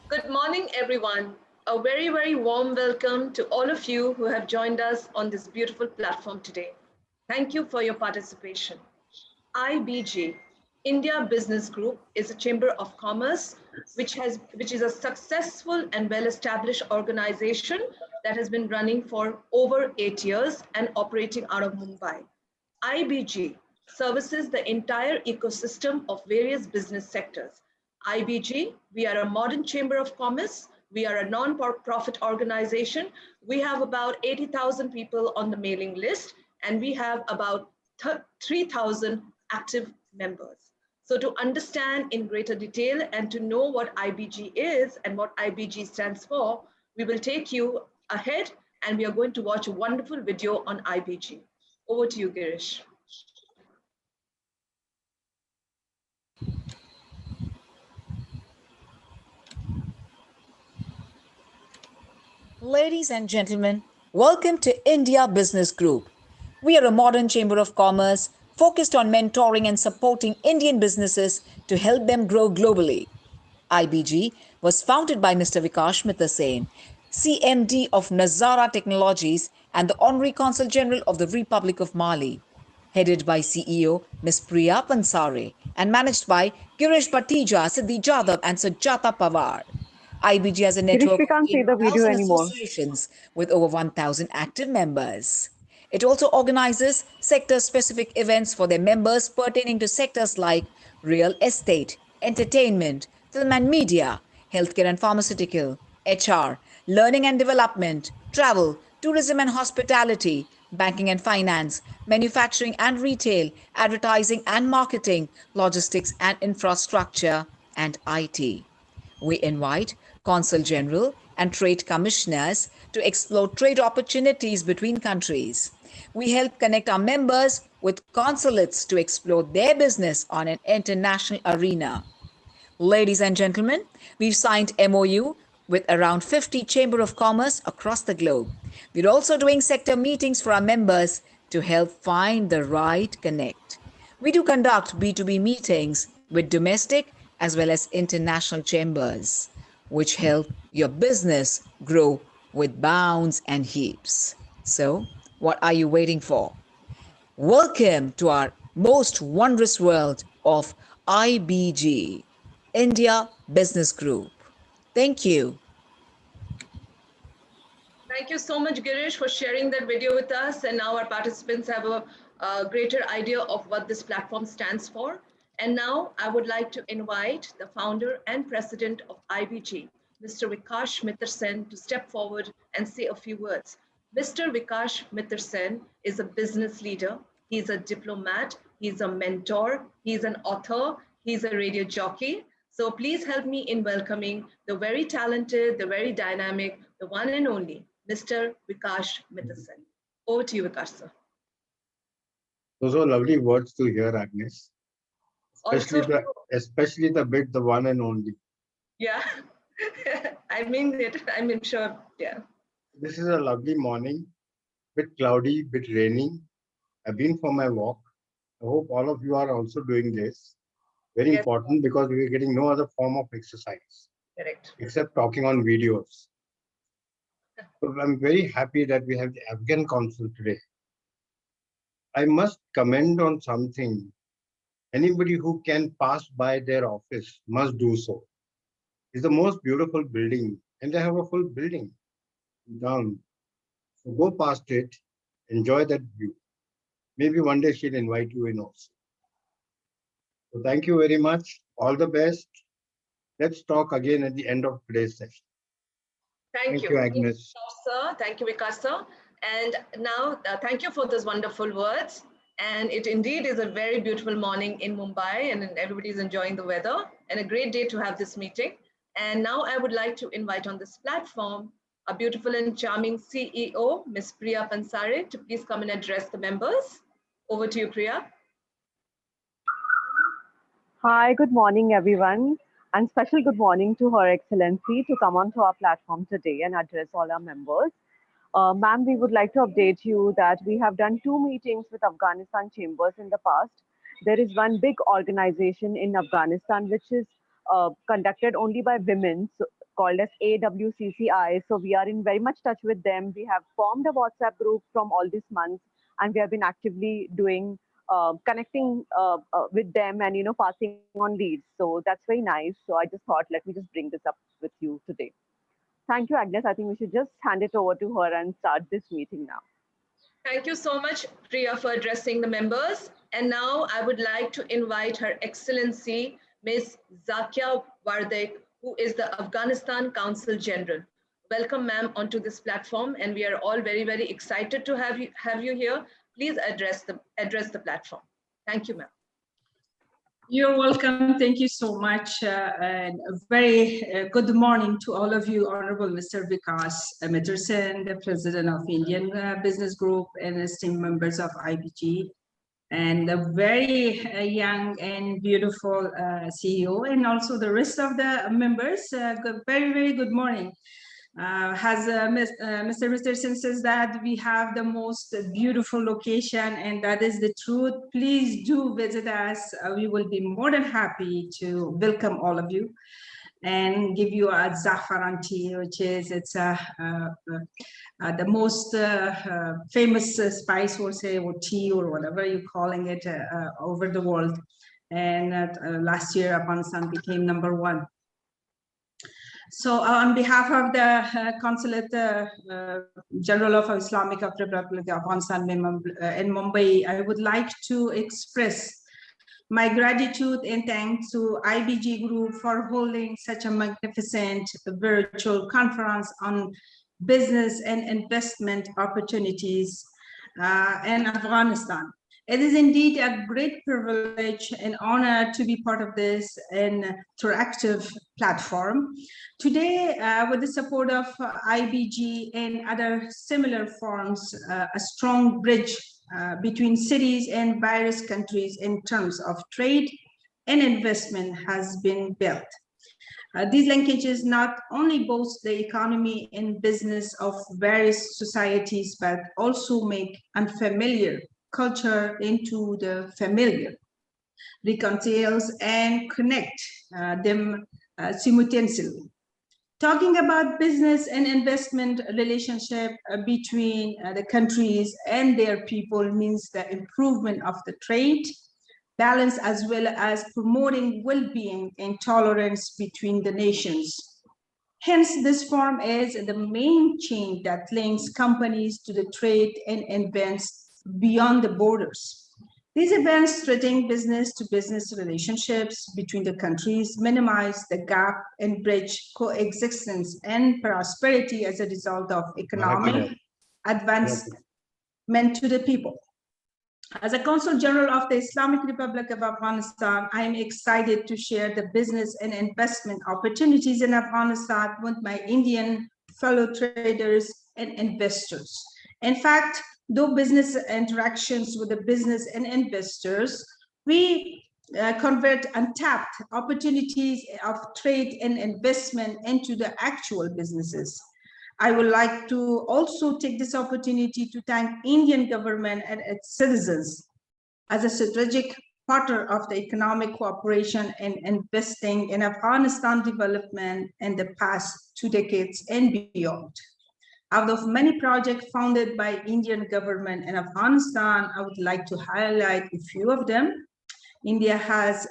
Good morning, everyone. A very, very warm welcome to all of you who have joined us on this beautiful platform today. Thank you for your participation. IBG, India Business Group, is a chamber of commerce which is a successful and well-established organization that has been running for over 8 years and operating out of Mumbai. IBG services the entire ecosystem of various business sectors. IBG, we are a modern chamber of commerce. We are a non-profit organization. We have about 80,000 people on the mailing list, and we have about 3,000 active members. So to understand in greater detail and to know what IBG is and what IBG stands for, we will take you ahead and we are going to watch a wonderful video on IBG. Over to you, Girish. Ladies and gentlemen, welcome to India Business Group. We are a modern chamber of commerce focused on mentoring and supporting Indian businesses to help them grow globally. IBG was founded by Mr. Vikash Mitra Sen, CMD of Nazara Technologies and the Honorary Consul General of the Republic of Mali, headed by CEO Ms. Priya Pansare and managed by Girish Bhatija, Siddhi Jadhav and Sujata Pawar. IBG has a Girish, network we of can't see the video 8,000 anymore. associations with over 1,000 active members. It also organizes sector-specific events for their members pertaining to sectors like real estate, entertainment, film and media, healthcare and pharmaceutical, HR, learning and development, travel, tourism and hospitality, banking and finance, manufacturing and retail, advertising and marketing, logistics and infrastructure, and IT. We invite Consul General and trade commissioners to explore trade opportunities between countries. We help connect our members with consulates to explore their business on an international arena. Ladies and gentlemen, we've signed MOU with around 50 Chamber of Commerce across the globe. We're also doing sector meetings for our members to help find the right connect. We do conduct B2B meetings with domestic as well as international chambers, which help your business grow with bounds and heaps. So, what are you waiting for? Welcome to our most wondrous world of IBG, India Business Group. Thank you. Thank you so much, Girish, for sharing that video with us. And now our participants have a greater idea of what this platform stands for. And now I would like to invite the founder and president of IBG, Mr. Vikash Mitra Sen, to step forward and say a few words. Mr. Vikash Mitra Sen is a business leader. He's a diplomat. He's a mentor. He's an author. He's a radio jockey. So please help me in welcoming the very talented, the very dynamic, the one and only, Mr. Vikash Mitra Sen. Over to you, Vikash, sir. Those are lovely words to hear, Agnes. Especially the bit, the one and only. Yeah, I mean it. I mean, sure, yeah. This is a lovely morning, bit cloudy, bit rainy. I've been for my walk. I hope all of you are also doing this. Very important because we are getting no other form of exercise. Correct. Except talking on videos. So I'm very happy that we have the Afghan Consul today. I must comment on something. Anybody who can pass by their office must do so. It's the most beautiful building, and they have a full building down. So go past it, enjoy that view. Maybe one day she'll invite you in also. So thank you very much. All the best. Let's talk again at the end of today's session. Thank you, Agnes. Sir. Thank you, Vikash, sir. And now, thank you for those wonderful words. And it indeed is a very beautiful morning in Mumbai, and everybody's enjoying the weather, and a great day to have this meeting. And now I would like to invite on this platform a beautiful and charming CEO, Ms. Priya Pansare, to please come and address the members. Over to you, Priya. Hi, good morning, everyone. And special good morning to Her Excellency to come onto our platform today and address all our members. Ma'am, we would like to update you that we have done 2 meetings with Afghanistan chambers in the past. There is one big organization in Afghanistan which is conducted only by women. So called as AWCCI. So we are in very much touch with them. We have formed a WhatsApp group from all these months, and we have been actively doing connecting with them and passing on leads. So that's very nice. So I just thought, let me just bring this up with you today. Thank you, Agnes. I think we should just hand it over to her and start this meeting now. Thank you so much, Priya, for addressing the members. And now I would like to invite Her Excellency, Ms. Zakia Wardak, who is the Afghanistan Consul General. Welcome, ma'am, onto this platform, and we are all very, very excited to have you here. Please address the platform. Thank you, ma'am. You're welcome. Thank you so much. And a very good morning to all of you, Honorable Mr. Vikas Mitterson, the President of Indian Business Group, and esteemed members of IBG, and a very young and beautiful CEO, and also the rest of the members. Very, very good morning. Mr. Richardson says that we have the most beautiful location, and that is the truth. Please do visit us. We will be more than happy to welcome all of you and give you a zafaran tea, which is the most famous spice, or say, or tea, or whatever you're calling it, over the world. And last year, Afghanistan became #1. So on behalf of the Consulate General of Islamic Republic of Afghanistan in Mumbai, I would like to express my gratitude and thanks to IBG Group for holding such a magnificent virtual conference on business and investment opportunities in Afghanistan. It is indeed a great privilege and honor to be part of this interactive platform. Today, with the support of IBG and other similar forums, a strong bridge between cities and various countries in terms of trade and investment has been built. These linkages not only boost the economy and business of various societies, but also make unfamiliar culture into the familiar, reconciles and connect them simultaneously. Talking about business and investment relationship between the countries and their people means the improvement of the trade balance, as well as promoting well-being and tolerance between the nations. Hence, this forum is the main chain that links companies to the trade and events beyond the borders. These events strengthen business-to-business relationships between the countries, minimize the gap, and bridge coexistence and prosperity as a result of economic advancement to the people. As a Consul General of the Islamic Republic of Afghanistan, I am excited to share the business and investment opportunities in Afghanistan with my Indian fellow traders and investors. In fact, though business interactions with the business and investors, we convert untapped opportunities of trade and investment into the actual businesses. I would like to also take this opportunity to thank Indian government and its citizens as a strategic partner of the economic cooperation and investing in Afghanistan development in the past 2 decades and beyond. Out of many projects funded by Indian government in Afghanistan, I would like to highlight a few of them. India has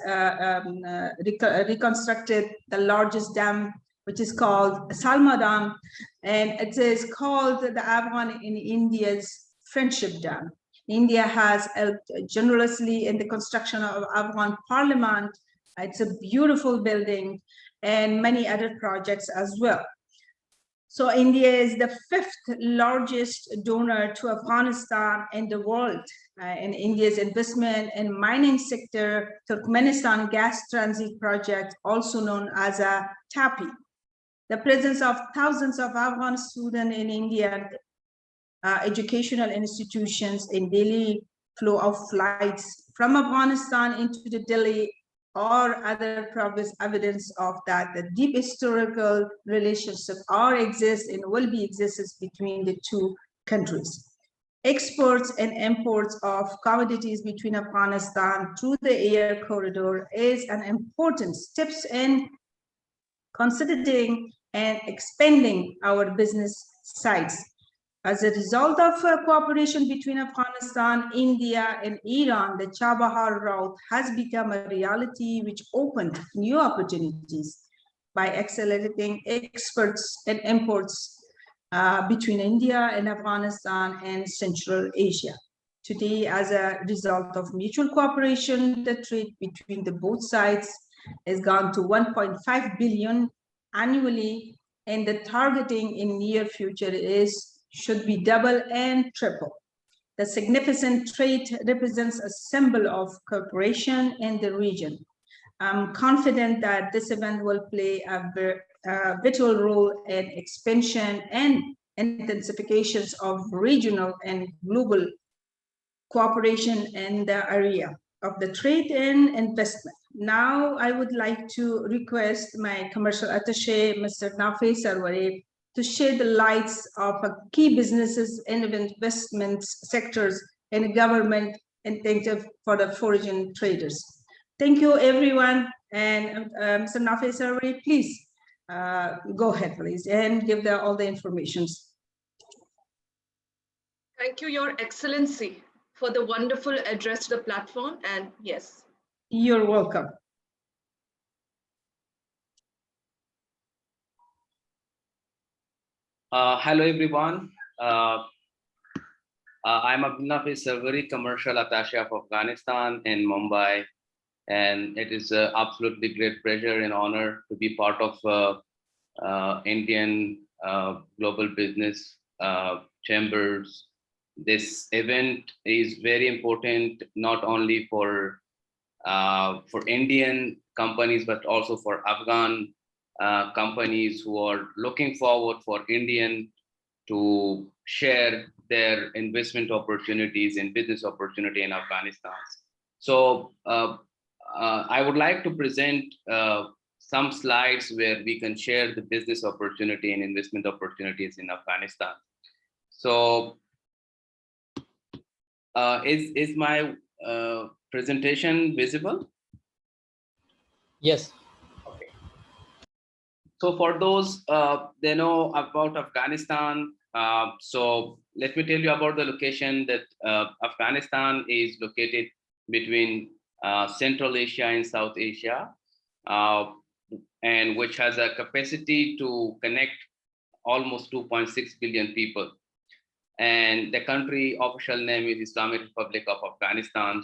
reconstructed the largest dam, which is called Salma Dam, and it is called the Afghan in India's Friendship Dam. India has helped generously in the construction of Afghan Parliament. It's a beautiful building, and many other projects as well. So India is the 5th largest donor to Afghanistan in the world. In India's investment in mining sector, Turkmenistan gas transit project, also known as a TAPI. The presence of thousands of Afghan students in India, educational institutions in daily flow of flights from Afghanistan into the Delhi or other province, evidence of that the deep historical relationship exists and will be exists between the two countries. Exports and imports of commodities between Afghanistan through the air corridor is an important steps in consolidating and expanding our business sites. As a result of cooperation between Afghanistan, India, and Iran, the Chabahar route has become a reality which opened new opportunities by accelerating exports and imports between India and Afghanistan and Central Asia. Today, as a result of mutual cooperation, the trade between the both sides has gone to 1.5 billion annually, and the targeting in near future should be double and triple. The significant trade represents a symbol of cooperation in the region. I'm confident that this event will play a vital role in expansion and intensifications of regional and global cooperation in the area of the trade and investment. Now, I would like to request my commercial attaché, Mr. Nafi Sarwari, to shed the lights of key businesses and investment sectors in government incentive for the foreign traders. Thank you, everyone. And Mr. Nafi Sarwari, please go ahead, please, and give all the information. Thank you, Your Excellency, for the wonderful address to the platform. And yes. You're welcome. Hello, everyone. I'm Abdul Sarwari, Commercial Attaché of Afghanistan in Mumbai. And it is an absolutely great pleasure and honor to be part of Indian Global Business Chambers. This event is very important, not only for Indian companies, but also for Afghan companies who are looking forward for Indian to share their investment opportunities and business opportunity in Afghanistan. So I would like to present some slides where we can share the business opportunity and investment opportunities in Afghanistan. So is my presentation visible? Yes. Okay. So for those they know about Afghanistan, so let me tell you about the location that Afghanistan is located between Central Asia and South Asia, and which has a capacity to connect almost 2.6 billion people. And the country official name is Islamic Republic of Afghanistan.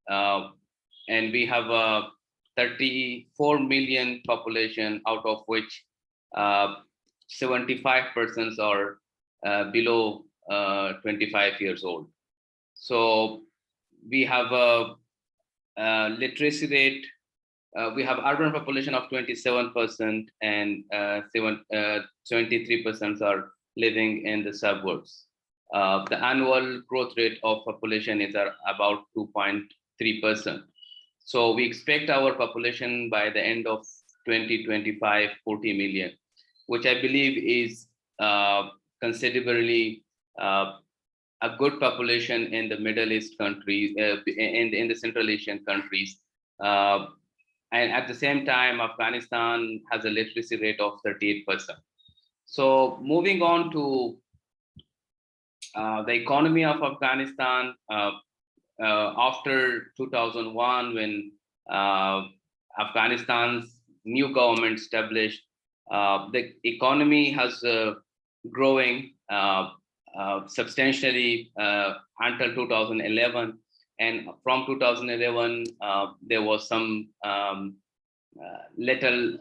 And we have a 34 million population, out of which 75% are below 25 years old. So we have a literacy rate. We have urban population of 27% and 73% are living in the suburbs. The annual growth rate of population is about 2.3%. So we expect our population by the end of 2025, 40 million, which I believe is considerably a good population in the Middle East countries, in the Central Asian countries. And at the same time, Afghanistan has a literacy rate of 38%. So moving on to the economy of Afghanistan, after 2001, when Afghanistan's new government established, the economy has growing substantially until 2011. And from 2011, there was some little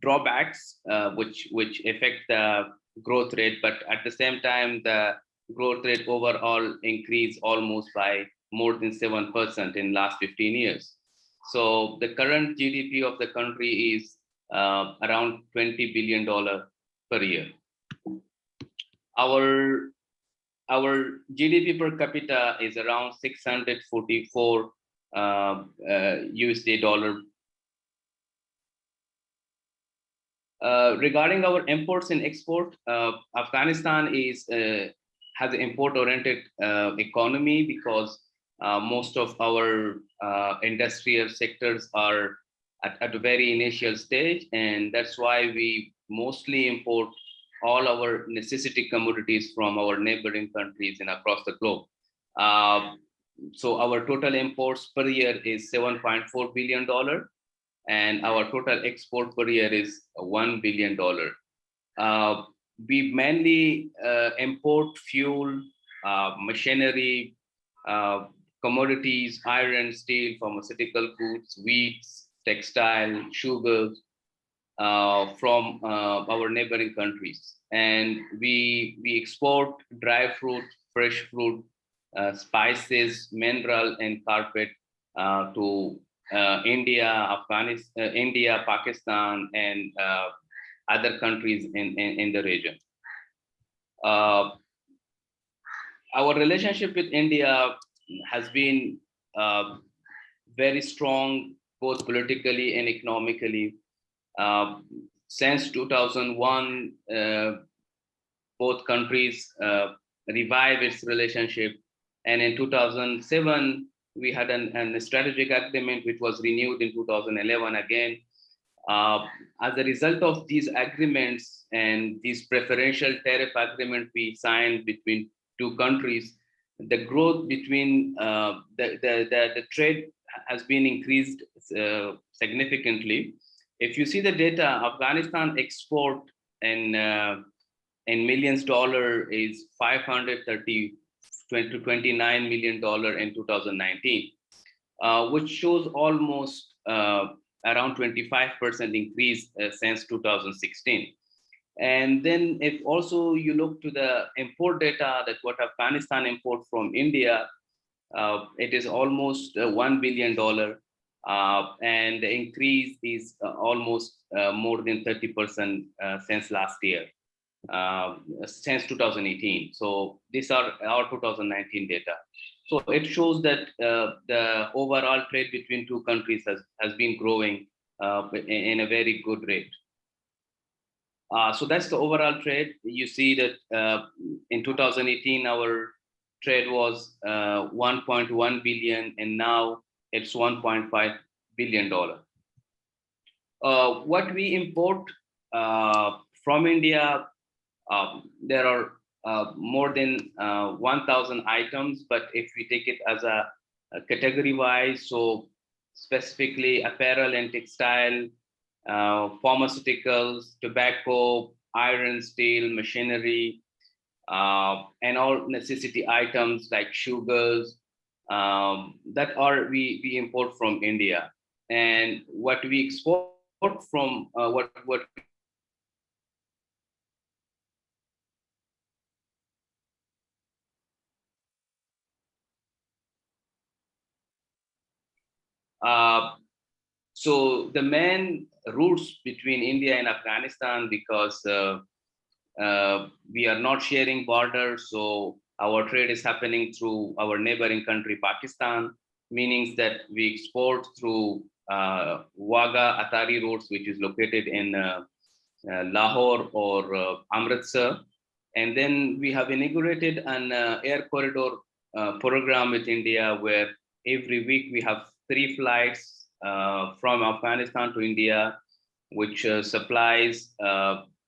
drawbacks which affect the growth rate, but at the same time, the growth rate overall increased almost by more than 7% in last 15 years. So the current GDP of the country is around $20 billion per year. Our GDP per capita is around 644 USD dollar. Regarding our imports and export, Afghanistan has an import-oriented economy because most of our industrial sectors are at a very initial stage, and that's why we mostly import all our necessity commodities from our neighboring countries and across the globe. So our total imports per year is $7.4 billion, and our total export per year is $1 billion. We mainly import fuel, machinery, commodities, iron, steel, pharmaceutical goods, wheats, textile, sugars from our neighboring countries. And we export dry fruit, fresh fruit, spices, mineral, and carpet to India, Pakistan, and other countries in the region. Our relationship with India has been very strong, both politically and economically. Since 2001, both countries revived its relationship. And in 2007, we had a strategic agreement which was renewed in 2011 again. As a result of these agreements and these preferential tariff agreement we signed between two countries, the growth between the trade has been increased significantly. If you see the data, Afghanistan export in millions dollar is $529 million in 2019, which shows almost around 25% increase since 2016. And then if also you look to the import data, that what Afghanistan import from India, it is almost $1 billion. And the increase is almost more than 30% since last year, since 2018. So these are our 2019 data. So it shows that the overall trade between two countries has been growing in a very good rate. So that's the overall trade. You see that in 2018, our trade was $1.1 billion, and now it's $1.5 billion. What we import from India, there are more than 1,000 items, but if we take it as a category wise, so specifically apparel and textile, pharmaceuticals, tobacco, iron, steel, machinery, and all necessity items like sugars, that are we import from India. And what we export from what so the main routes between India and Afghanistan, because we are not sharing borders, so our trade is happening through our neighboring country, Pakistan, meaning that we export through Wagah Atari roads, which is located in Lahore or Amritsar. And then we have inaugurated an air corridor program with India, where every week we have 3 flights from Afghanistan to India, which supplies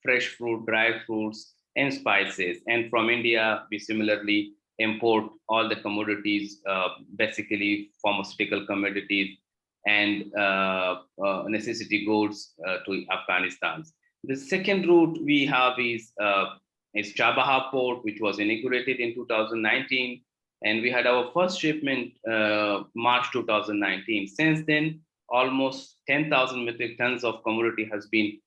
fresh fruit, dry fruits, and spices. And from India, we similarly import all the commodities, basically pharmaceutical commodities and necessity goods to Afghanistan. The second route we have is Chabahar Port, which was inaugurated in 2019. And we had our first shipment March 2019. Since then, almost 10,000 metric tons of commodity has been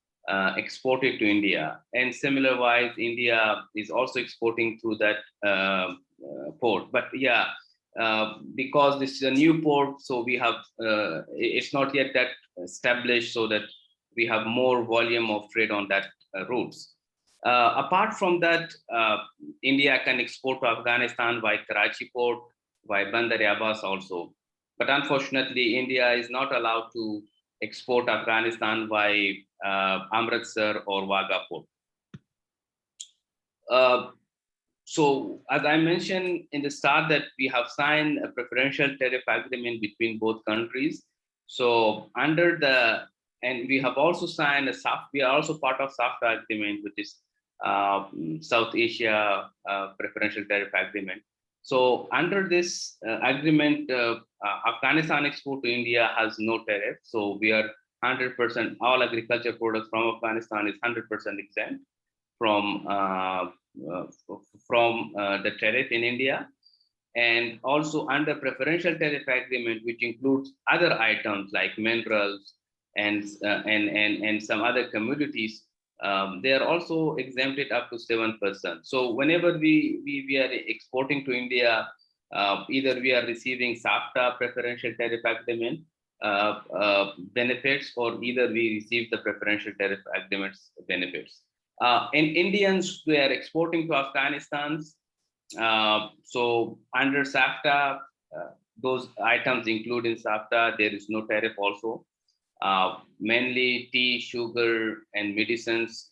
exported to India. And similar wise, India is also exporting through that port. But yeah, because this is a new port, so we have, it's not yet that established, so that we have more volume of trade on that routes. Apart from that, India can export to Afghanistan by Karachi port, by Bandar Abbas also. But unfortunately, India is not allowed to export Afghanistan by Amritsar or Wagah port. So as I mentioned in the start, that we have signed a preferential tariff agreement between both countries. So under the, and we have also signed a SAF, we are also part of SAFTA agreement, which is South Asia Preferential Tariff Agreement. So under this agreement, Afghanistan export to India has no tariff. So we are 100%, all agriculture products from Afghanistan is 100% exempt from the tariff in India. And also under preferential tariff agreement, which includes other items like minerals and some other commodities, they are also exempted up to 7%. So whenever we are exporting to India, either we are receiving SAFTA preferential tariff agreement benefits, or either we receive the preferential tariff agreements benefits. And Indians, they are exporting to Afghanistan. So under SAFTA, those items include in SAFTA, there is no tariff also. Mainly tea, sugar, and medicines.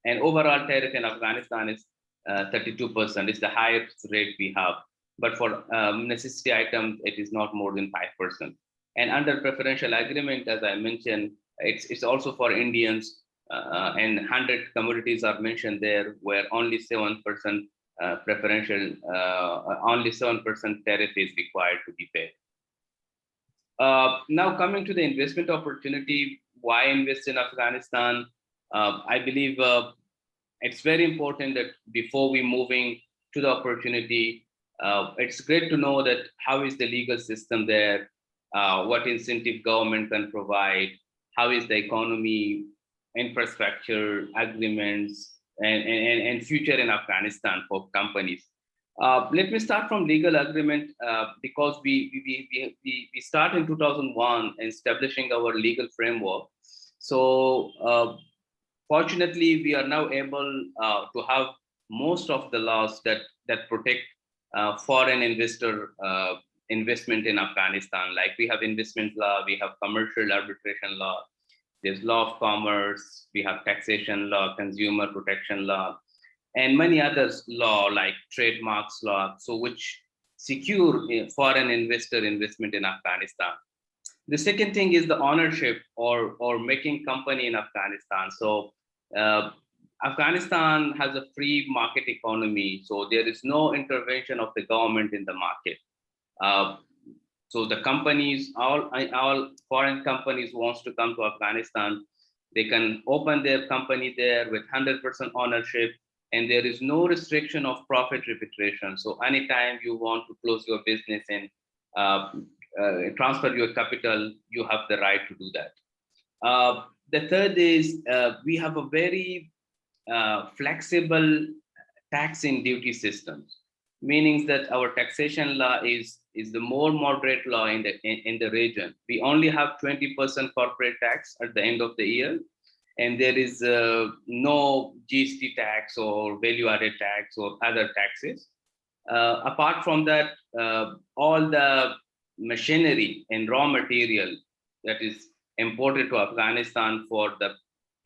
And overall tariff in Afghanistan is 32%. It's the highest rate we have. But for necessity items, it is not more than 5%. And under preferential agreement, as I mentioned, it's also for Indians, and 100 commodities are mentioned there, where only 7% preferential, only 7% tariff is required to be paid. Now coming to the investment opportunity, why invest in Afghanistan? I believe it's very important that before we moving to the opportunity, it's great to know that how is the legal system there, what incentive government can provide, how is the economy, infrastructure, agreements, and future in Afghanistan for companies. Let me start from legal agreement, because we start in 2001 establishing our legal framework. So fortunately, we are now able to have most of the laws that protect foreign investor investment in Afghanistan. Like we have investment law, we have commercial arbitration law, there's law of commerce, we have taxation law, consumer protection law, and many others law like trademarks law, so which secure foreign investor investment in Afghanistan. The second thing is the ownership or making company in Afghanistan. So Afghanistan has a free market economy, so there is no intervention of the government in the market. So the companies, all foreign companies wants to come to Afghanistan, they can open their company there with 100% ownership, and there is no restriction of profit repatriation. So anytime you want to close your business and transfer your capital, you have the right to do that. The third is we have a very flexible tax and duty systems, meaning that our taxation law is the more moderate law in the region. We only have 20% corporate tax at the end of the year, and there is no GST tax or value-added tax or other taxes. Apart from that, all the machinery and raw material that is imported to Afghanistan for the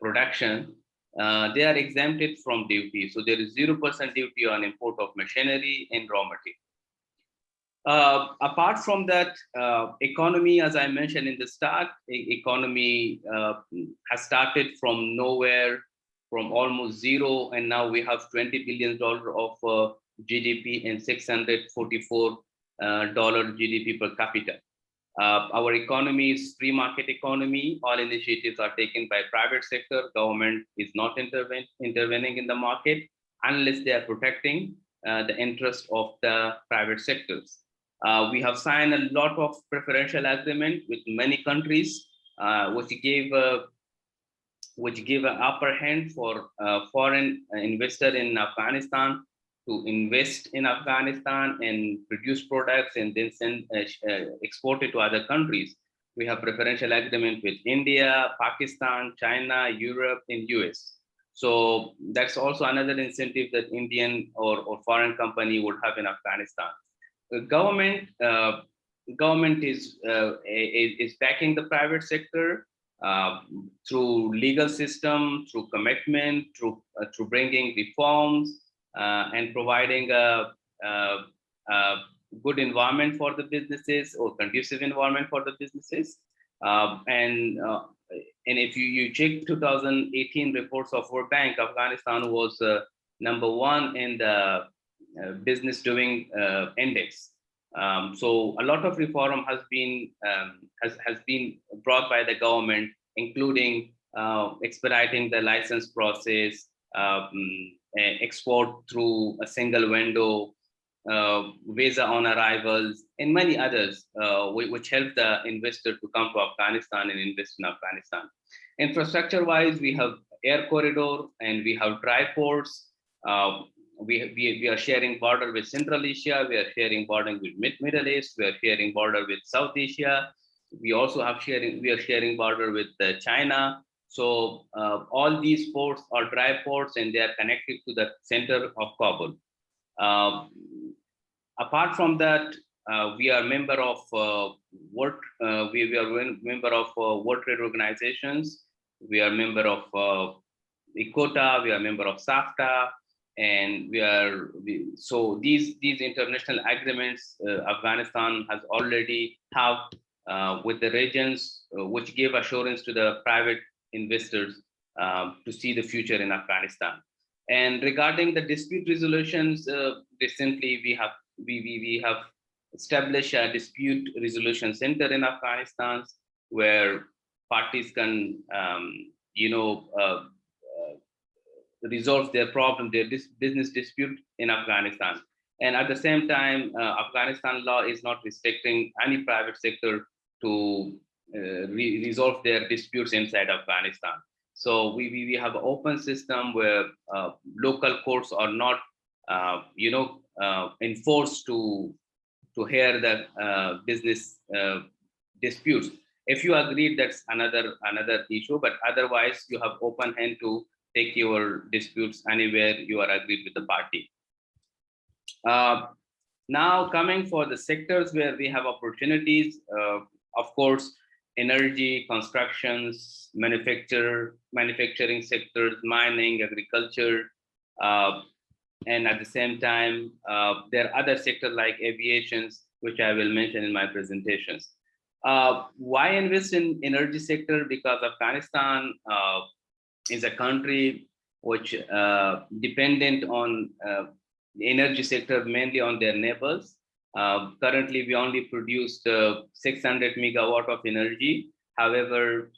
production, they are exempted from duty. So there is 0% duty on import of machinery and raw material. Apart from that, economy, as I mentioned in the start, economy has started from nowhere, from almost zero, and now we have $20 billion of GDP and $644 GDP per capita. Our economy is free market economy. All initiatives are taken by private sector. Government is not intervening in the market unless they are protecting the interest of the private sectors. We have signed a lot of preferential agreement with many countries, which give an upper hand for foreign investor in Afghanistan to invest in Afghanistan and produce products and then export it to other countries. We have preferential agreement with India, Pakistan, China, Europe, and US. So that's also another incentive that Indian or foreign company would have in Afghanistan. The government is backing the private sector through legal system, through commitment, through bringing reforms, and providing a good environment for the businesses or conducive environment for the businesses. And if you check 2018 reports of World Bank, Afghanistan was #1 in the business doing index. So a lot of reform has been brought by the government, including expediting the license process, export through a single window, visa on arrivals, and many others, which help the investor to come to Afghanistan and invest in Afghanistan. Infrastructure-wise, we have air corridor and we have dry ports. We are sharing border with Central Asia. We are sharing border with Middle East. We are sharing border with South Asia. We also have we are sharing border with China. So all these ports are dry ports and they are connected to the center of Kabul. Apart from that, we are member of World Trade Organizations. We are member of ICOTA. We are member of SAFTA, and so these international agreements Afghanistan has already have with the regions, which give assurance to the private investors to see the future in Afghanistan. And regarding the dispute resolutions, recently we have established a dispute resolution center in Afghanistan where parties can, resolve their problem, their business dispute in Afghanistan. And at the same time, Afghanistan law is not restricting any private sector to resolve their disputes inside Afghanistan. So we have an open system where local courts are not, enforced to hear the business disputes. If you agree, that's another issue. But otherwise, you have open hand to take your disputes anywhere you are agreed with the party. Now coming for the sectors where we have opportunities, of course, energy, constructions, manufacturing sectors, mining, agriculture, and at the same time, there are other sectors like aviations, which I will mention in my presentations. Why invest in energy sector? Because Afghanistan is a country which dependent on the energy sector mainly on their neighbors. Currently, we only produced 600 megawatt of energy. However,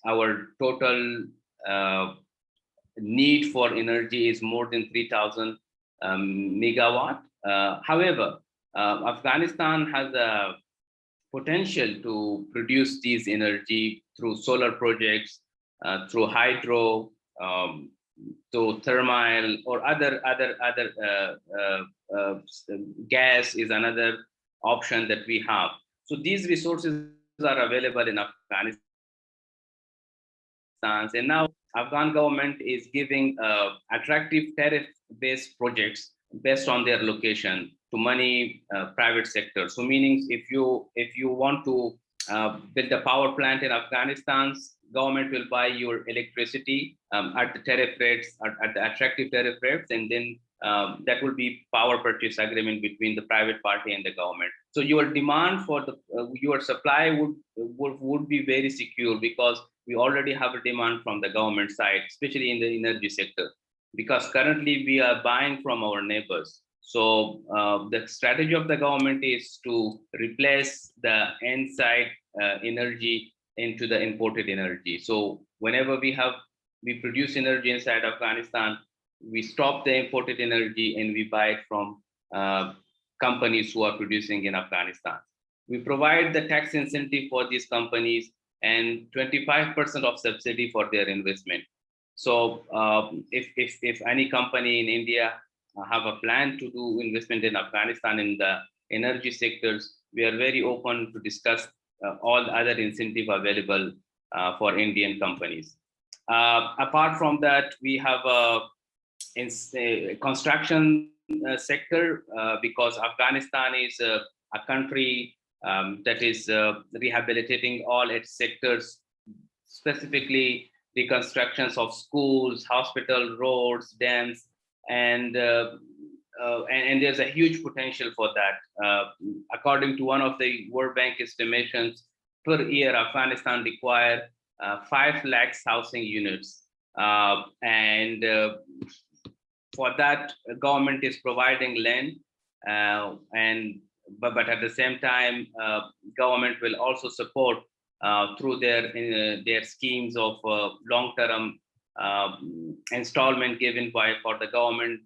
our total need for energy is more than 3,000 megawatt. However, Afghanistan has a potential to produce these energy through solar projects, through hydro, through thermal, or other gas is another option that we have. So these resources are available in Afghanistan, and now Afghan government is giving attractive tariff-based projects based on their location to many private sectors. So meaning if you want to build a power plant in Afghanistan, government will buy your electricity at the tariff rates, at the attractive tariff rates, and then that will be power purchase agreement between the private party and the government. So your demand for your supply would be very secure, because we already have a demand from the government side, especially in the energy sector, because currently we are buying from our neighbors. So the strategy of the government is to replace the inside energy into the imported energy. So whenever we produce energy inside Afghanistan, we stop the imported energy and we buy it from companies who are producing in Afghanistan. We provide the tax incentive for these companies and 25% of subsidy for their investment. So if any company in India have a plan to do investment in Afghanistan in the energy sectors, we are very open to discuss all other incentive available for Indian companies. Apart from that, we have a construction sector, because Afghanistan is a country that is rehabilitating all its sectors, specifically reconstructions of schools, hospital, roads, dams, and there's a huge potential for that. According to one of the World Bank estimations, per year, Afghanistan require 5 lakhs housing units. And for that, government is providing land, but at the same time, government will also support through their schemes of long-term installment given for the government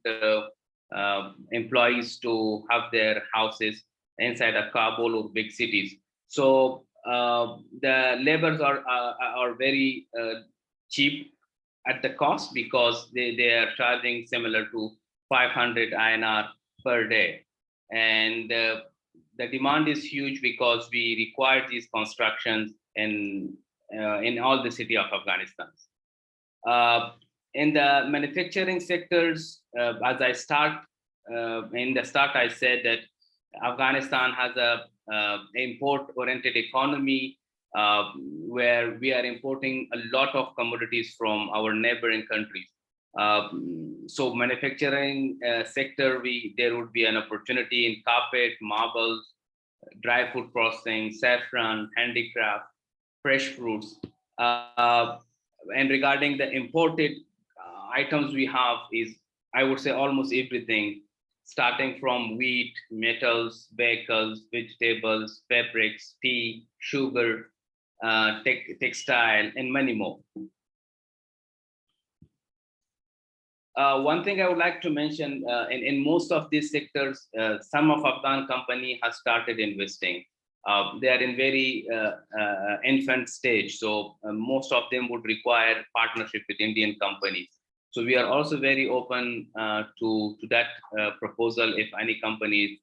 employees to have their houses inside of Kabul or big cities. So the labors are very cheap at the cost, because they are charging similar to 500 INR per day. And the demand is huge because we require these constructions in all the city of Afghanistan. In the manufacturing sectors, as I start, in the start, I said that Afghanistan has a import-oriented economy, where we are importing a lot of commodities from our neighboring countries. So manufacturing sector, there would be an opportunity in carpet, marbles, dry food processing, saffron, handicraft, fresh fruits. And regarding the imported items we have is, I would say, almost everything, starting from wheat, metals, vehicles, vegetables, fabrics, tea, sugar, textile, and many more. One thing I would like to mention, in most of these sectors, some of Afghan company has started investing. They are in very infant stage, so most of them would require partnership with Indian companies. So we are also very open to that proposal. If any company is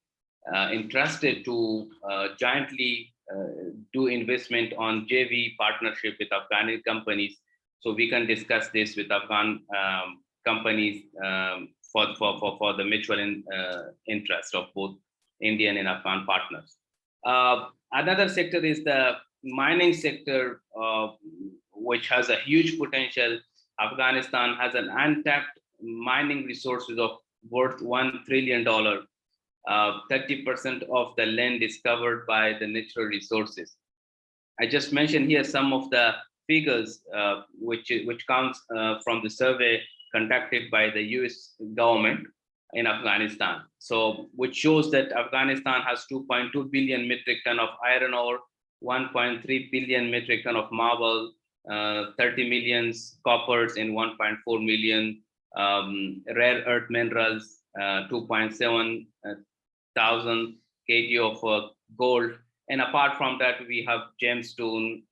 interested to jointly do investment on JV partnership with Afghan companies, so we can discuss this with Afghan companies for the mutual interest of both Indian and Afghan partners. Another sector is the mining sector, which has a huge potential. Afghanistan has an untapped mining resources of worth $1 trillion. 30% of the land is covered by the natural resources. I just mentioned here some of the figures which comes from the survey conducted by the US government in Afghanistan. So which shows that Afghanistan has 2.2 billion metric ton of iron ore, 1.3 billion metric ton of marble, 30 million coppers, and 1.4 million rare earth minerals, 2.7 thousand kg of gold. And apart from that, we have gemstone,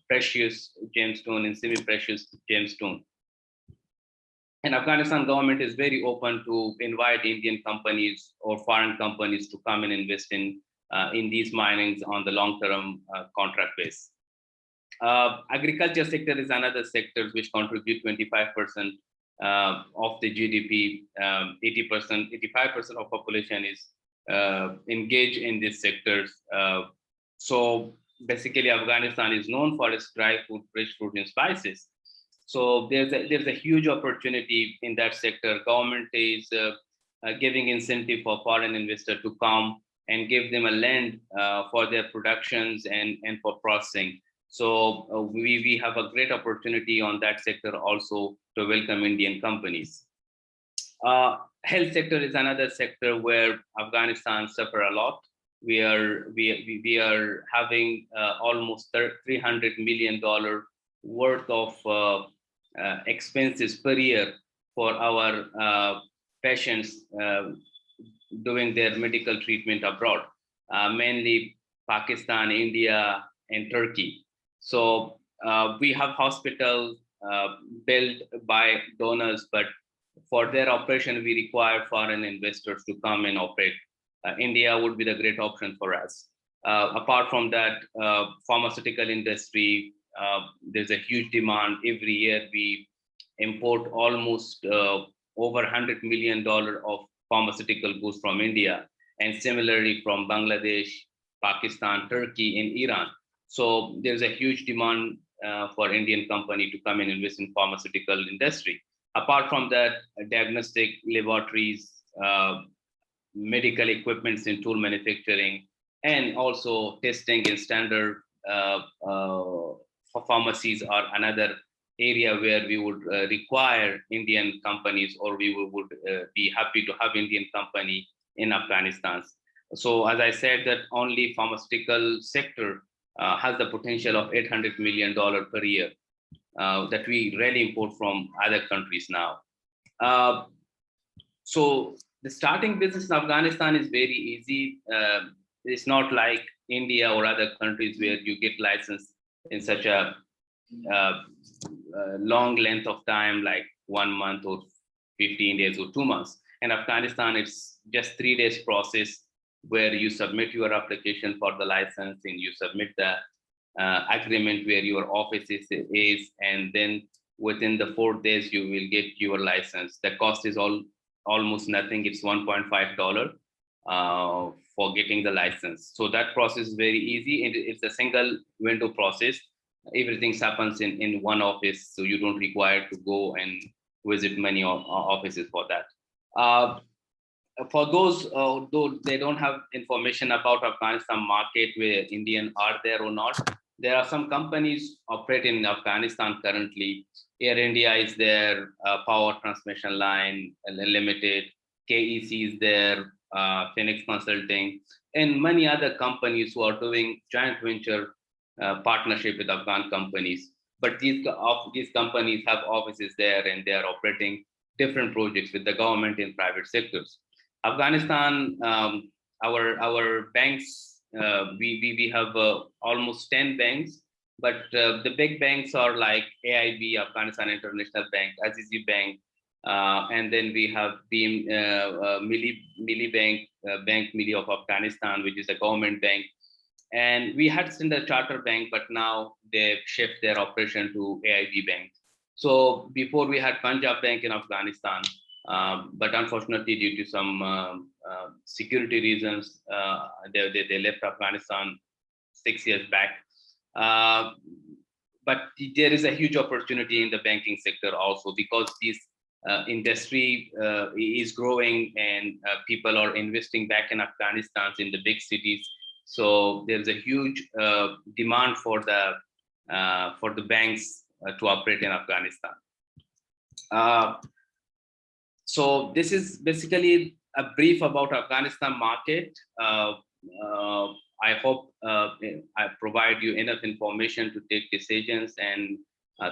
precious gemstone and semi-precious gemstone. And Afghanistan government is very open to invite Indian companies or foreign companies to come and invest in these minings on the long-term contract base. Agriculture sector is another sector which contribute 25% of the GDP. 85% of population is engaged in these sectors. So basically, Afghanistan is known for its dry food, fresh fruit, and spices. So there's a huge opportunity in that sector. Government is giving incentive for foreign investor to come and give them a land for their productions and for processing. So we have a great opportunity on that sector also to welcome Indian companies. Health sector is another sector where Afghanistan suffer a lot. We are having almost $300 million worth of expenses per year for our patients doing their medical treatment abroad, mainly Pakistan, India, and Turkey. So we have hospitals built by donors, but for their operation, we require foreign investors to come and operate. India would be the great option for us. Apart from that, pharmaceutical industry, there's a huge demand. Every year we import almost over $100 million of pharmaceutical goods from India, and similarly from Bangladesh, Pakistan, Turkey, and Iran. So there's a huge demand for Indian company to come and invest in pharmaceutical industry. Apart from that, diagnostic laboratories, medical equipments in tool manufacturing, and also testing and standard for pharmacies are another area where we would require Indian companies, or we would be happy to have Indian company in Afghanistan. So as I said, that only pharmaceutical sector has the potential of $800 million per year that we really import from other countries now. So the starting business in Afghanistan is very easy. It's not like India or other countries where you get licensed in such a long length of time, like 1 month or 15 days or 2 months. In Afghanistan, it's just 3 days process where you submit your application for the license and you submit the agreement where your office is, and then within the 4 days you will get your license. The cost is almost nothing. It's $1.5 for getting the license. So that process is very easy, and it's a single window process. Everything happens in one office, so you don't require to go and visit many offices for that. For those though they don't have information about Afghanistan market, where Indian are there or not, there are some companies operating in Afghanistan currently. Air India is there, Power Transmission Line Limited, KEC is there, Phoenix Consulting, and many other companies who are doing joint venture partnership with Afghan companies. But these companies have offices there, and they are operating different projects with the government and private sectors. Afghanistan, our banks, we have almost 10 banks, but the big banks are like AIB, Afghanistan International Bank, IBG Bank, and then we have Mili Bank, Bank Mili of Afghanistan, which is a government bank. And we had Standard Chartered Bank, but now they've shifted their operation to AIB Bank. So before we had Punjab Bank in Afghanistan, but unfortunately due to some security reasons, they left Afghanistan 6 years back. But there is a huge opportunity in the banking sector also, because this industry is growing, and people are investing back in Afghanistan in the big cities. So there's a huge demand for the banks to operate in Afghanistan. So this is basically a brief about Afghanistan market. I hope I provide you enough information to take decisions and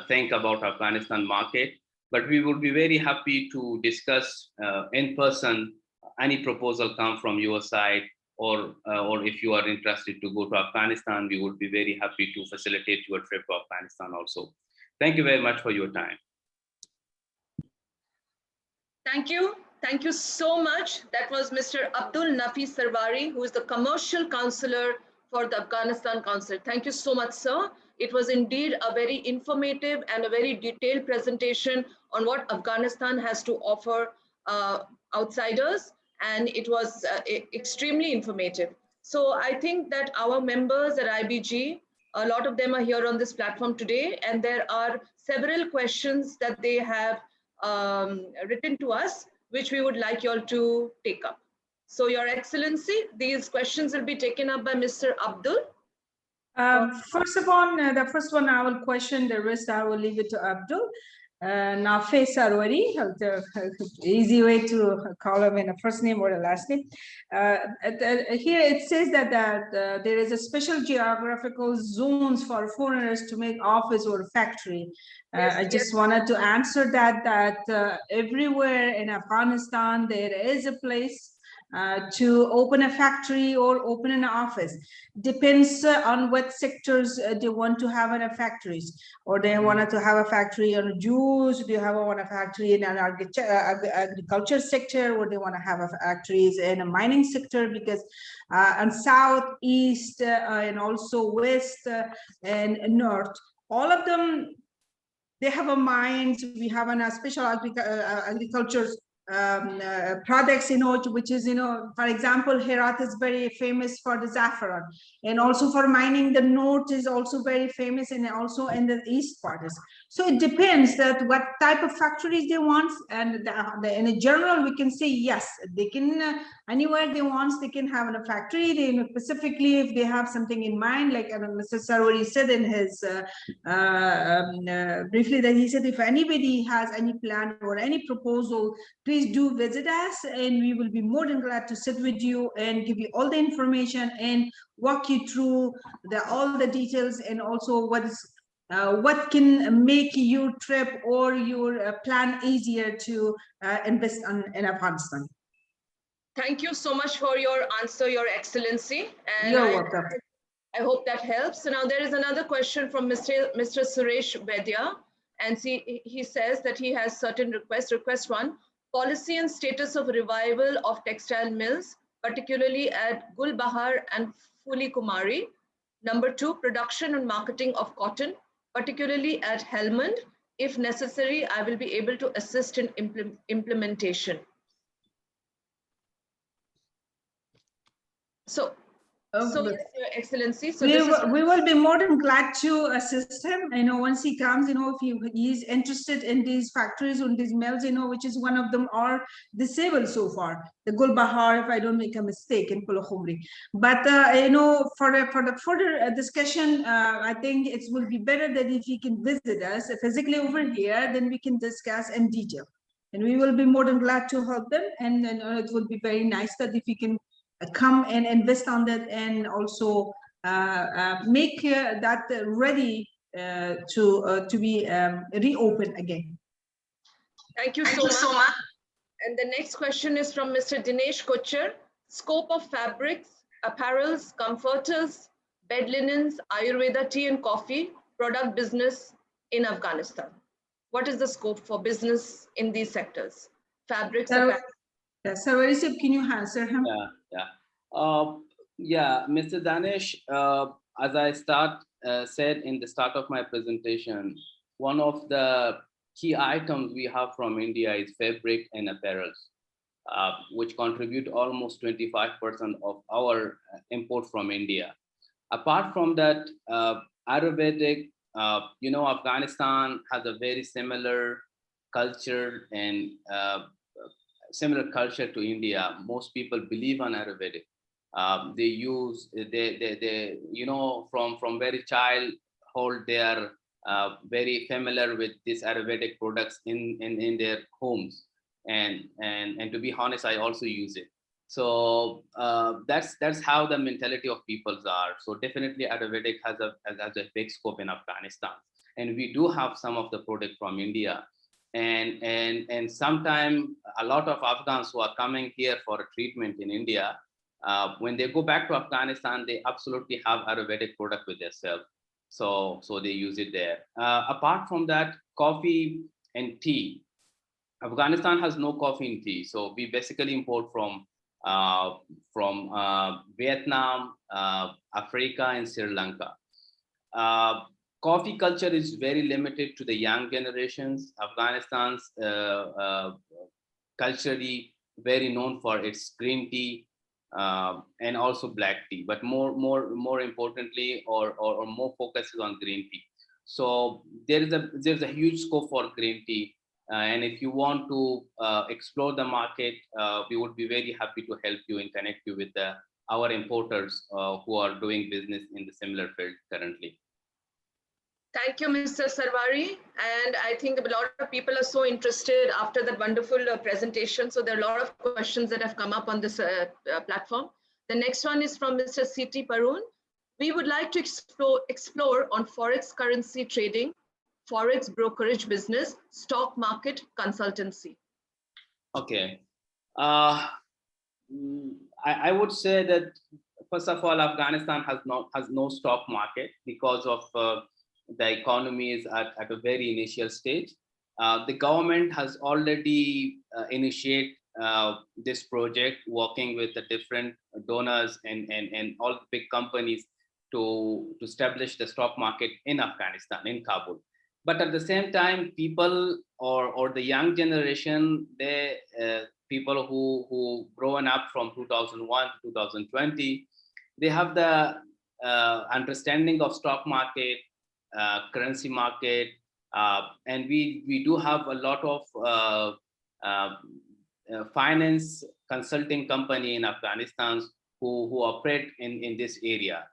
think about Afghanistan market. But we would be very happy to discuss in person any proposal come from your side, or if you are interested to go to Afghanistan, we would be very happy to facilitate your trip to Afghanistan also. Thank you very much for your time. Thank you. Thank you so much. That was Mr. Abdul Nafi Sarwari, who is the Commercial Counselor for the Afghanistan Consulate. Thank you so much, sir. It was indeed a very informative and a very detailed presentation on what Afghanistan has to offer outsiders, and it was extremely informative. So I think that our members at IBG, a lot of them are here on this platform today, and there are several questions that they have written to us, which we would like you all to take up. So Your Excellency, these questions will be taken up by Mr. Abdul. First of all, the first one I will question, the rest I will leave it to Abdul. Nafi Sarwari, the easy way to call him in a first name or a last name. Here it says that there is a special geographical zones for foreigners to make office or factory. I just wanted to answer that everywhere in Afghanistan there is a place to open a factory or open an office. Depends on what sectors they want to have in a factories, or they wanted to have a factory on juice, do you want a factory in an agriculture sector, or they want to have a factories in a mining sector, because and south, east, and also west and north, all of them, they have a mines. We have a special agriculture products, which is, for example, Herat is very famous for the saffron, and also for mining. The north is also very famous, and also in the east part is. So it depends that what type of factories they want, and in a general we can say yes, they can anywhere they want, they can have a factory. They specifically, if they have something in mind, like Mr. Sarwari said in his briefly, that he said, if anybody has any plan or any proposal, please do visit us, and we will be more than glad to sit with you and give you all the information and walk you through all the details, and also what can make your trip or your plan easier to invest in Afghanistan. Thank you so much for your answer, Your Excellency. And You're welcome. I hope that helps. So now there is another question from Mr. Suresh Vedya, and he says that he has certain requests. Request 1, policy and status of revival of textile mills, particularly at Gulbahar and Fuli Kumari. Number 2, production and marketing of cotton, particularly at Helmand. If necessary, I will be able to assist in implementation. So yes, Your Excellency. So we will be more than glad to assist him. Once he comes, if he is interested in these factories, on these mills, which is one of them are disabled so far. The Gulbahar, if I don't make a mistake, in Pulakhumri. But for the further discussion, I think it will be better that if he can visit us physically over here, then we can discuss in detail. And we will be more than glad to help them. And it would be very nice that if he can come and invest on that, and also make that ready to be reopened again. Thank you so much. And the next question is from Mr. Dinesh Kochar. Scope of fabrics, apparels, comforters, bed linens, Ayurveda tea and coffee, product business in Afghanistan. What is the scope for business in these sectors? Fabrics, apparels. Sarwari sir, can you answer him? Yeah, Mr. Danish, as I said in the start of my presentation, one of the key items we have from India is fabric and apparels, which contribute almost 25% of our import from India. Apart from that, Ayurvedic, Afghanistan has a very similar culture and similar culture to India. Most people believe on Ayurvedic. They use from very childhood they are very familiar with these Ayurvedic products in their homes, and to be honest, I also use it. So that's how the mentality of peoples are. So definitely Ayurvedic has a big scope in Afghanistan, and we do have some of the product from India. And sometimes a lot of Afghans who are coming here for a treatment in India, when they go back to Afghanistan, they absolutely have Ayurvedic product with themselves. So they use it there. Apart from that, coffee and tea. Afghanistan has no coffee and tea. So we basically import from Vietnam, Africa, and Sri Lanka. Coffee culture is very limited to the young generations. Afghanistan's culturally very known for its green tea and also black tea, but more importantly, or more focus is on green tea. So there's a huge scope for green tea, and if you want to explore the market, we would be very happy to help you and connect you with our importers who are doing business in the similar field currently. Thank you, Mr. Sarwari. And I think a lot of people are so interested after that wonderful presentation. So there are a lot of questions that have come up on this platform. The next one is from Mr. C.T. Parun. We would like to explore on Forex currency trading, Forex brokerage business, stock market consultancy. Okay. I would say that, first of all, Afghanistan has no stock market because of the economy is at a very initial stage. The government has already initiated this project, working with the different donors and all the big companies to establish the stock market in Afghanistan, in Kabul. but at the same time, people or the young generation, they people who grown up from 2001 to 2020, they have the understanding of stock market, currency market, and we do have a lot of finance consulting company in Afghanistan who operate in this area.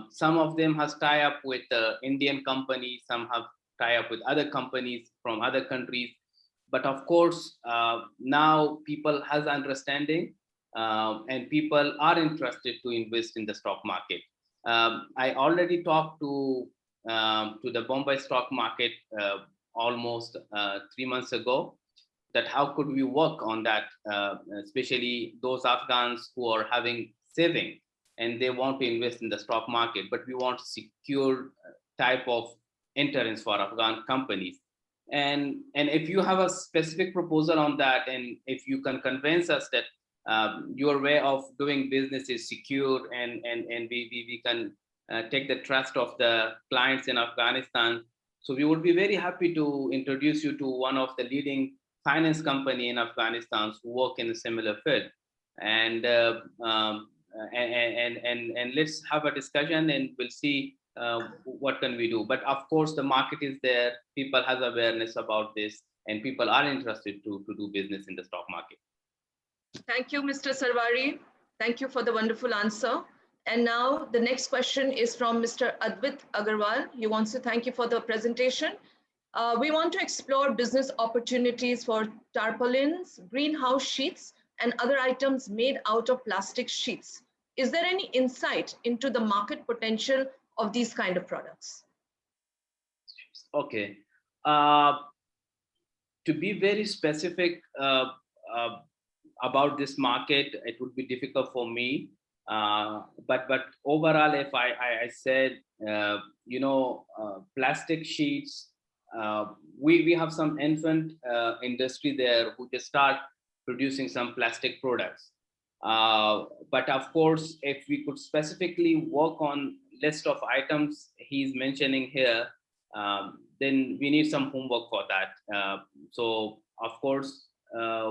Some of them has tie up with Indian companies, some have tie up with other companies from other countries. But of course, now people has understanding and people are interested to invest in the stock market. I already talked to the Bombay stock market almost 3 months ago, that how could we work on that, especially those Afghans who are having saving and they want to invest in the stock market, but we want secure type of entrance for Afghan companies. And if you have a specific proposal on that, and if you can convince us that your way of doing business is secure, and we can take the trust of the clients in Afghanistan, so we would be very happy to introduce you to one of the leading finance company in Afghanistan who work in a similar field. And let's have a discussion and we'll see what can we do. But of course, the market is there, people has awareness about this, and people are interested to do business in the stock market. Thank you, Mr. Sarwari. Thank you for the wonderful answer. And now the next question is from Mr. Advit Agarwal. He wants to thank you for the presentation. We want to explore business opportunities for tarpaulins, greenhouse sheets, and other items made out of plastic sheets. Is there any insight into the market potential of these kind of products? Okay. To be very specific about this market, it would be difficult for me. But overall, if I said, plastic sheets, we have some infant industry there who just start producing some plastic products. But of course, if we could specifically work on list of items he's mentioning here, then we need some homework for that. So of course,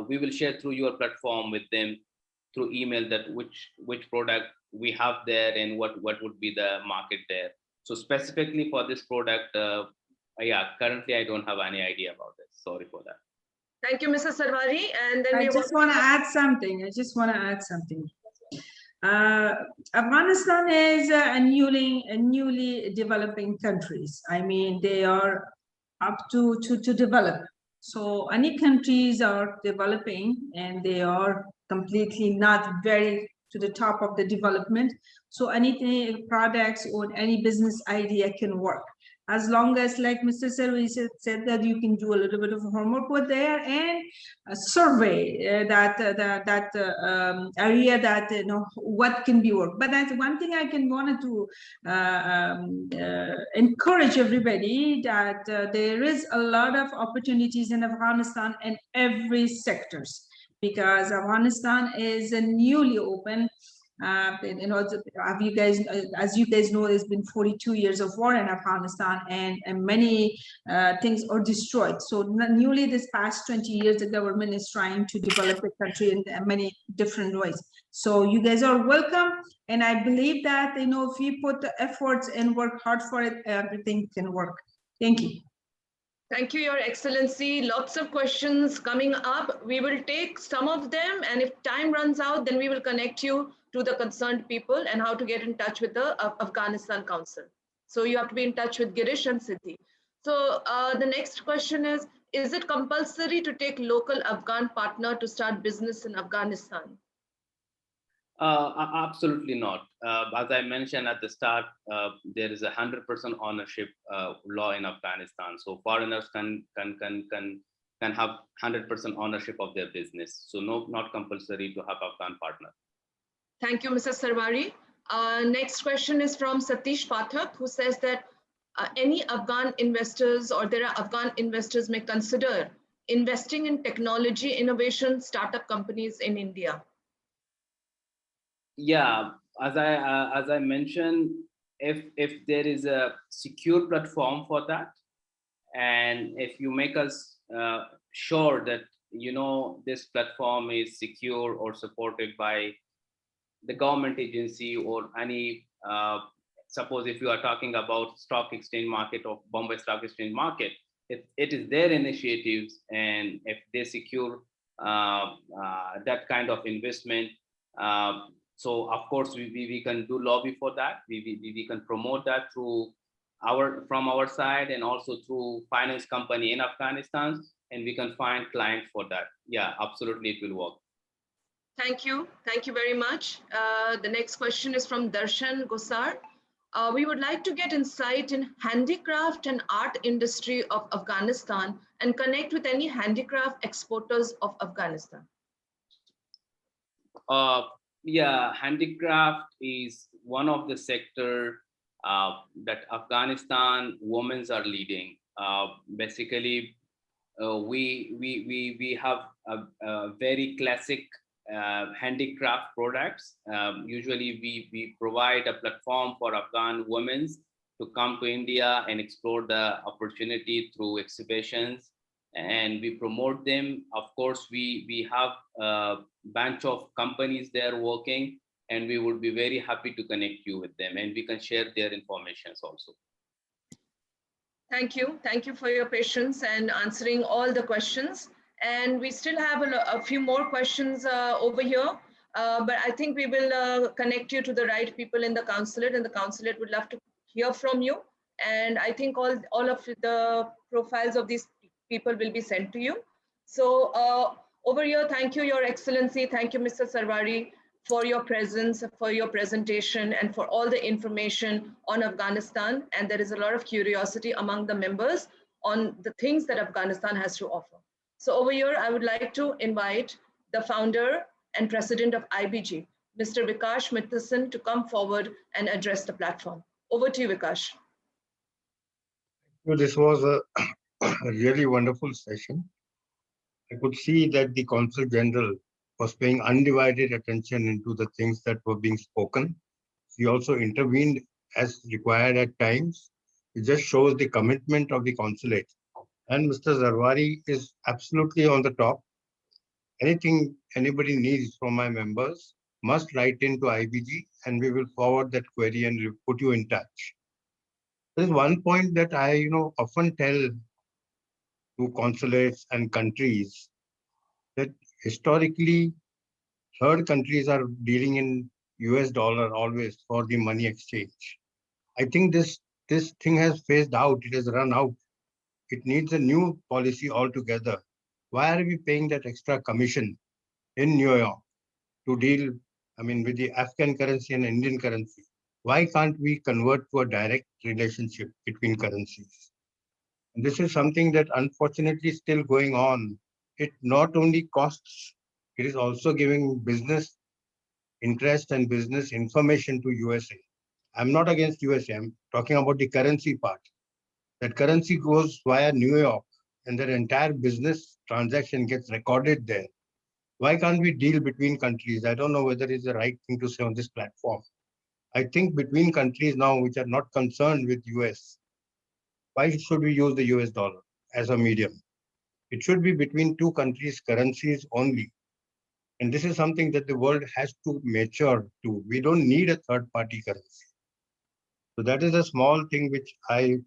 we will share through your platform with them through email that which product we have there and what would be the market there. So specifically for this product, currently I don't have any idea about this. Sorry for that. Thank you, Mr. Sarwari. And then I just want to add something. Afghanistan is a newly developing countries. I mean, they are up to develop. So any countries are developing and they are completely not very to the top of the development. So anything products or any business idea can work. As long as, like Mr. Sarwari said, that you can do a little bit of homework with there and survey that area that what can be worked. But that's one thing I wanted to encourage everybody that there is a lot of opportunities in Afghanistan in every sectors, because Afghanistan is a newly open. As you guys know, there's been 42 years of war in Afghanistan, and many things are destroyed. So newly this past 20 years, the government is trying to develop the country in many different ways. So you guys are welcome, and I believe that if you put the efforts and work hard for it, everything can work. Thank you. Thank you, Your Excellency. Lots of questions coming up. We will take some of them, and if time runs out, then we will connect you to the concerned people and how to get in touch with the Afghanistan Council. So you have to be in touch with Girish and Siddhi. So the next question is it compulsory to take local Afghan partner to start business in Afghanistan? Absolutely not. As I mentioned at the start, there is 100% ownership law in Afghanistan. So foreigners can have 100% ownership of their business. So not compulsory to have Afghan partner. Thank you, Mr. Sarwari. Next question is from Satish Pathak, who says that any Afghan investors or there are Afghan investors may consider investing in technology innovation startup companies in India. Yeah, as I mentioned, if there is a secure platform for that, And if you make us sure that, this platform is secure or supported by the government agency or any, suppose if you are talking about stock exchange market or Bombay Stock Exchange market, it is their initiatives, and if they secure that kind of investment, so of course we can do lobby for that. We can promote that through from our side, and also through finance company in Afghanistan, and we can find clients for that. Yeah, absolutely, it will work. Thank you very much. The next question is from Darshan Gosar. We would like to get insight in handicraft and art industry of Afghanistan and connect with any handicraft exporters of Afghanistan. Yeah, handicraft is one of the sector that Afghanistan women are leading. Basically, we have a very classic handicraft products. Usually we provide a platform for Afghan women to come to India and explore the opportunity through exhibitions, and we promote them. Of course, we have a bunch of companies there working, and we would be very happy to connect you with them, and we can share their information also. Thank you for your patience and answering all the questions. And we still have a few more questions over here, but I think we will connect you to the right people in the consulate, and the consulate would love to hear from you. And I think all of the profiles of these people will be sent to you. So over here, thank you, Your Excellency. Thank you, Mr. Sarwari, for your presence, for your presentation, and for all the information on Afghanistan. And there is a lot of curiosity among the members on the things that Afghanistan has to offer. So over here, I would like to invite the founder and president of IBG, Mr. Vikash Mitterson, to come forward and address the platform. Over to you, Vikash. This was a really wonderful session. I could see that the Consul General was paying undivided attention into the things that were being spoken. He also intervened as required at times. It just shows the commitment of the consulate. And Mr. Sarwari is absolutely on the top. Anything anybody needs from my members must write into IBG, and we will forward that query and put you in touch. There is one point that I often tell to consulates and countries, that historically third countries are dealing in US dollar always for the money exchange. I think this thing has phased out. It has run out. It needs a new policy altogether. Why are we paying that extra commission in New York to deal, with the Afghan currency and Indian currency? Why can't we convert to a direct relationship between currencies? And this is something that unfortunately is still going on. It not only costs, it is also giving business interest and business information to USA. I'm not against USA. I'm talking about the currency part. That currency goes via New York, and that entire business transaction gets recorded there. Why can't we deal between countries? I don't know whether it's the right thing to say on this platform. I think between countries now which are not concerned with US, why should we use the US dollar as a medium? It should be between two countries' currencies only. And this is something that the world has to mature to. We don't need a third-party currency. So that is a small thing which I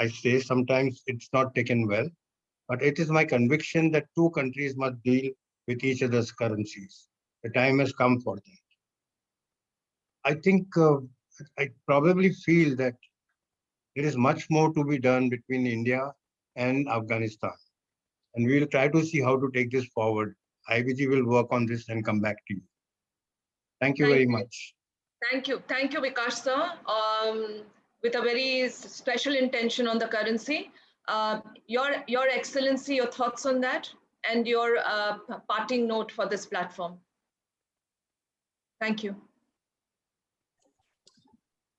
say sometimes it's not taken well, but it is my conviction that two countries must deal with each other's currencies. The time has come for that. I think I probably feel that there is much more to be done between India and Afghanistan. And we will try to see how to take this forward. IBG will work on this and come back to you. Thank you very much. Thank you, Vikash sir. With a very special intention on the currency. Your Excellency, your thoughts on that and your parting note for this platform. Thank you.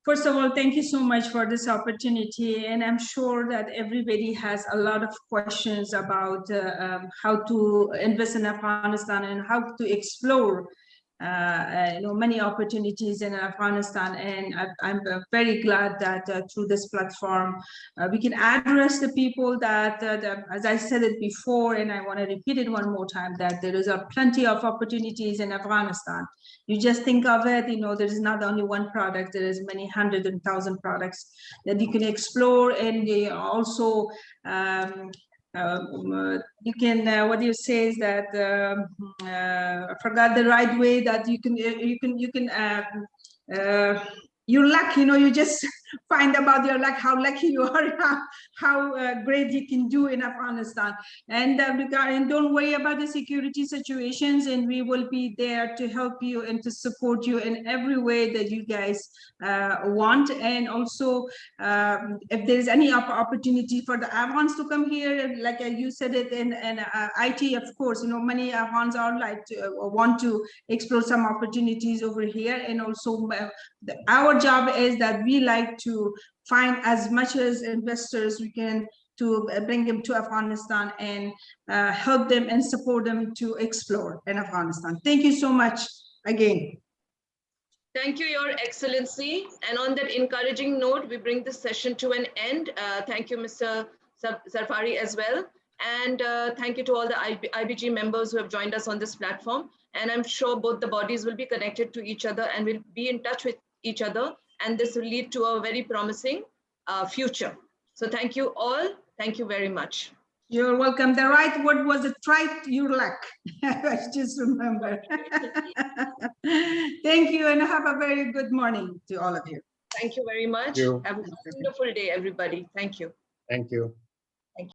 First of all, thank you so much for this opportunity. And I'm sure that everybody has a lot of questions about how to invest in Afghanistan and how to explore many opportunities in Afghanistan, and I'm very glad that through this platform we can address the people that, as I said it before, and I want to repeat it one more time, that there is plenty of opportunities in Afghanistan. You just think of it, there is not only one product, there is many hundred and thousand products that you can explore, and they also you can what you say is that I forgot the right way that you can your luck, you just find about your luck, how lucky you are, how great you can do in Afghanistan. And don't worry about the security situations, and we will be there to help you and to support you in every way that you guys want. And also, if there's any opportunity for the Afghans to come here, like you said it in IT, of course, many Afghans are want to explore some opportunities over here. And also our job is that we like to find as much as investors we can to bring them to Afghanistan and help them and support them to explore in Afghanistan. Thank you so much again. Thank you, Your Excellency. And on that encouraging note, we bring this session to an end. Thank you, Mr. Sarwari, as well. And thank you to all the IBG members who have joined us on this platform. And I'm sure both the bodies will be connected to each other and will be in touch with each other. And this will lead to a very promising future. So thank you all. Thank you very much. You're welcome. The right word was try your luck. Just remember. Thank you, and have a very good morning to all of you. Thank you very much. Have a wonderful day, everybody. Thank you. Thank you.